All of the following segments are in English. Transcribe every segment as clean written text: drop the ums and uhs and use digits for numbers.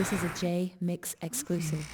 This is a Jmix exclusive.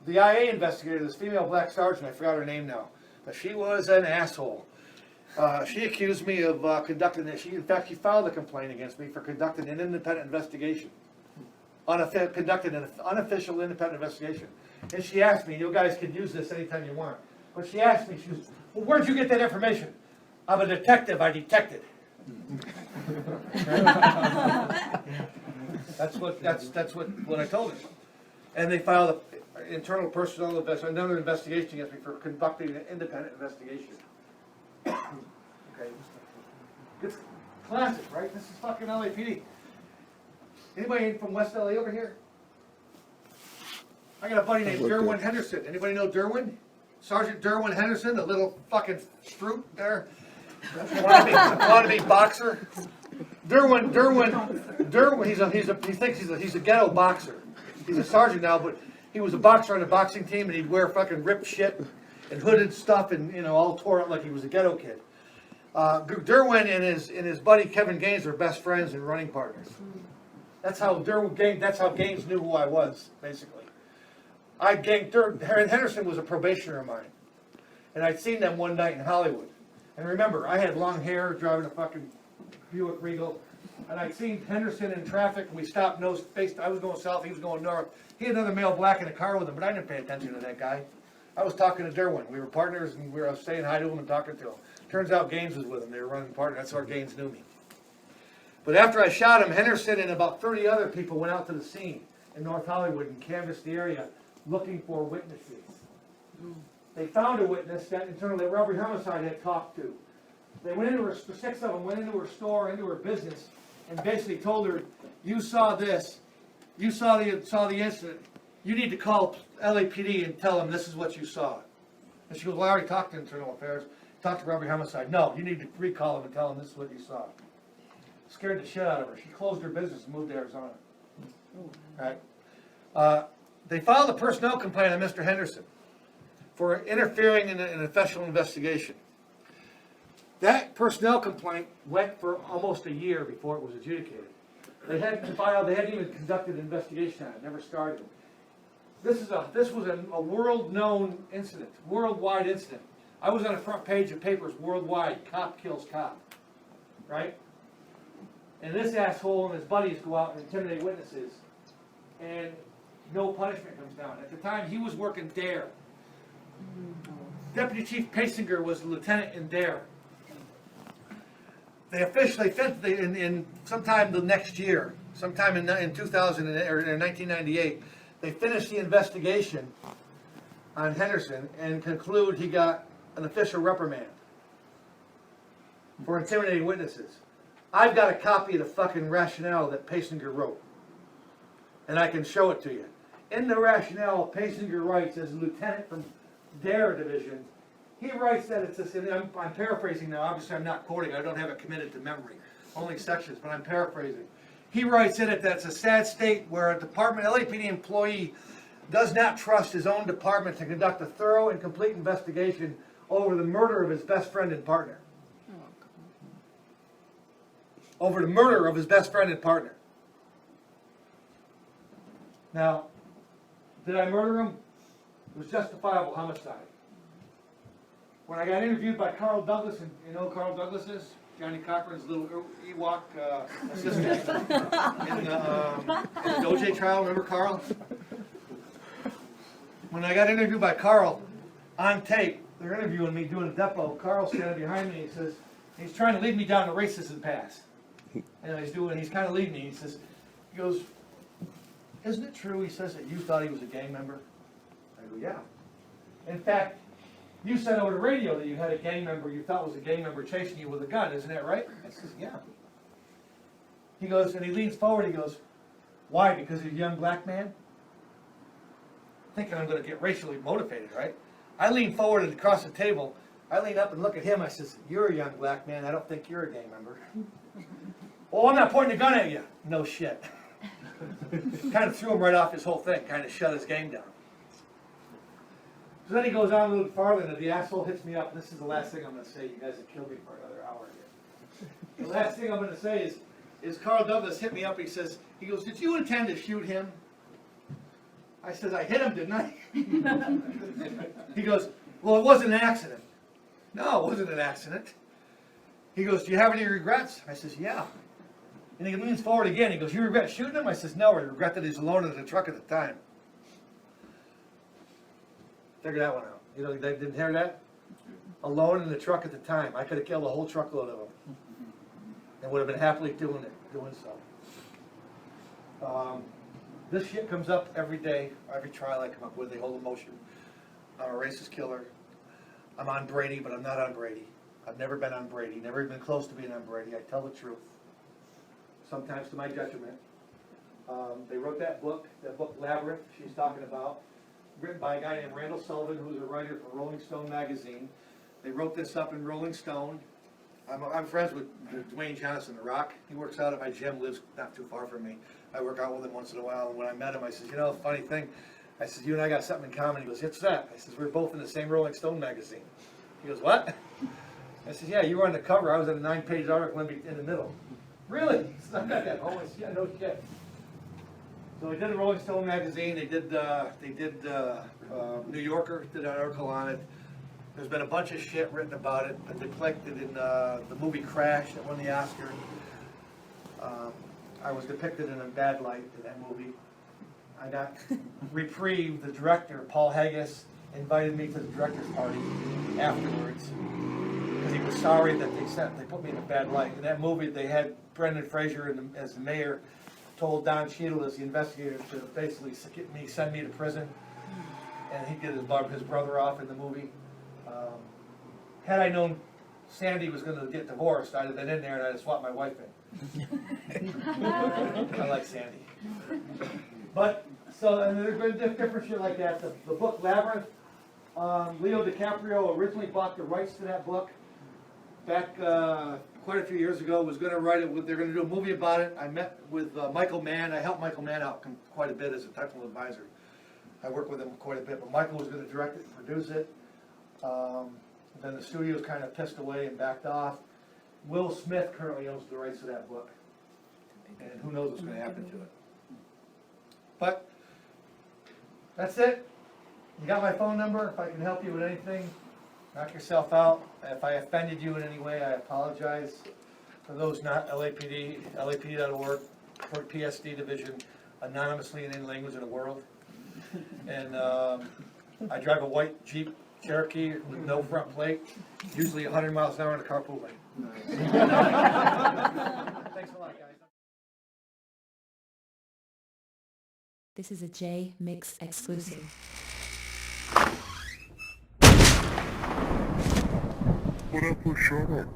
The IA investigator, this female black sergeant, I forgot her name now, but she was an asshole. She accused me of conducting it. In fact, she filed a complaint against me for conducting an independent investigation. Conducting an unofficial independent investigation. And she asked me, you guys can use this anytime you want. But she asked me, she goes, well, where'd you get that information? I'm a detective, I detected. That's what I told her. And they filed an internal personnel another investigation against me for conducting an independent investigation. Okay. It's classic, right? This is fucking LAPD. Anybody from West LA over here? I got a buddy named Derwin Henderson. Anybody know Derwin? Sergeant Derwin Henderson, the little fucking fruit there. Wannabe boxer. Derwin. He thinks he's a ghetto boxer. He's a sergeant now, but he was a boxer on the boxing team, and he'd wear fucking ripped shit and hooded stuff, and all tore up like he was a ghetto kid. Derwin and his buddy Kevin Gaines were best friends and running partners. That's how Gaines knew who I was, basically. Henderson was a probationer of mine, and I'd seen them one night in Hollywood. And remember, I had long hair, driving a fucking Buick Regal, and I'd seen Henderson in traffic, and we stopped I was going south, he was going north. He had another male black in the car with him, but I didn't pay attention to that guy. I was talking to Derwin. We were partners, and we were saying hi to him and talking to him. Turns out Gaines was with him. They were running partners. That's where Gaines knew me. But after I shot him, Henderson and about 30 other people went out to the scene in North Hollywood and canvassed the area looking for witnesses. They found a witness that internally Robert Homicide had talked to. They went into her, 6 of them went into her store, into her business, and basically told her, you saw this, you saw the incident, you need to call LAPD and tell them this is what you saw. And she goes, well, I already talked to Internal Affairs, talked to Robert Homicide. No, you need to recall them and tell them this is what you saw. Scared the shit out of her. She closed her business and moved to Arizona. Right? They filed a personnel complaint on Mr. Henderson for interfering in an official investigation. That personnel complaint went for almost a year before it was adjudicated. They hadn't even conducted an investigation on it. It never started. This was a world-known incident, worldwide incident. I was on the front page of papers worldwide. Cop kills cop, right? And this asshole and his buddies go out and intimidate witnesses, and no punishment comes down. At the time, he was working DARE. Deputy Chief Pasinger was a lieutenant in DARE. They officially, in sometime the next year, sometime in 2000 or in 1998, they finished the investigation on Henderson and conclude he got an official reprimand for intimidating witnesses. I've got a copy of the fucking rationale that Pasinger wrote, and I can show it to you. In the rationale, Pasinger writes, as a lieutenant from DARE division, he writes that it's a, and I'm paraphrasing now, obviously I'm not quoting, I don't have it committed to memory, only sections, but I'm paraphrasing. He writes in it that it's a sad state where a department LAPD employee does not trust his own department to conduct a thorough and complete investigation over the murder of his best friend and partner. Over the murder of his best friend and partner. Now, did I murder him? It was justifiable homicide. When I got interviewed by Carl Douglas, and you know who Carl Douglas is? Johnny Cochran's little Ewok assistant in the OJ trial. Remember Carl? When I got interviewed by Carl on tape, they're interviewing me doing a depo. Carl's standing behind me. He says he's trying to lead me down the racism path. And he's kind of leading me. He goes, isn't it true? He says that you thought he was a gang member. I go, yeah. In fact, you said over the radio that you had a gang member you thought was a gang member chasing you with a gun, isn't that right? I says, yeah. He goes, and he leans forward, he goes, why, because he's a young black man? Thinking I'm going to get racially motivated, right? I lean forward and across the table, I lean up and look at him, I says, you're a young black man, I don't think you're a gang member. Oh, I'm not pointing a gun at you. No shit. Kind of threw him right off his whole thing, kind of shut his game down. So then he goes on a little farther, and the asshole hits me up. This is the last thing I'm going to say. You guys have killed me for another hour here. The last thing I'm going to say is Carl Douglas hit me up. He goes, did you intend to shoot him? I says, I hit him, didn't I? He goes, well, it wasn't an accident. No, it wasn't an accident. He goes, do you have any regrets? I says, yeah. And he leans forward again. He goes, you regret shooting him? I says, no, I regret that he's alone in the truck at the time. Figure that one out. You know, they didn't hear that? Alone in the truck at the time. I could have killed a whole truckload of them. And would have been happily doing so. This shit comes up every day, every trial I come up with. They hold a motion. I'm a racist killer. I'm on Brady, but I'm not on Brady. I've never been on Brady, never even close to being on Brady. I tell the truth. Sometimes to my detriment. They wrote that book Labyrinth, she's talking about, written by a guy named Randall Sullivan, who's a writer for Rolling Stone magazine. They wrote this up in Rolling Stone. I'm friends with Dwayne Johnson, The Rock. He works out at my gym, lives not too far from me. I work out with him once in a while, and when I met him, I said, you know, funny thing, I said, you and I got something in common. He goes, what's that? I said, we're both in the same Rolling Stone magazine. He goes, what? I said, yeah, you were on the cover. I was in a 9-page article in the middle. Really? It's not that. Oh, yeah, no shit. So they did the Rolling Stone magazine. They did New Yorker did an article on it. There's been a bunch of shit written about it and depicted in the movie Crash that won the Oscar. I was depicted in a bad light in that movie. I got reprieved. The director, Paul Haggis, invited me to the director's party afterwards because he was sorry that they put me in a bad light. In that movie, they had Brendan Fraser as the mayor told Don Cheadle as the investigator to basically send me to prison, and he get his brother off in the movie. Had I known Sandy was going to get divorced, I'd have been in there and I'd have swapped my wife in. I like Sandy. But, so, and there's been different shit like that. The book Labyrinth, Leo DiCaprio originally bought the rights to that book back quite a few years ago, was going to write it, they're going to do a movie about it. I met with Michael Mann. I helped Michael Mann out quite a bit as a technical advisor. I worked with him quite a bit, but Michael was going to direct it and produce it. Then the studios kind of pissed away and backed off. Will Smith currently owns the rights to that book. And who knows what's going to happen to it. But that's it. You got my phone number. If I can help you with anything, knock yourself out. If I offended you in any way, I apologize. For those not LAPD, LAPD.org, for PSD division, anonymously in any language in the world. And I drive a white Jeep Cherokee with no front plate, usually 100 miles an hour in the carpool lane. Thanks a lot, guys. This is a Jmix exclusive. What up, shut up?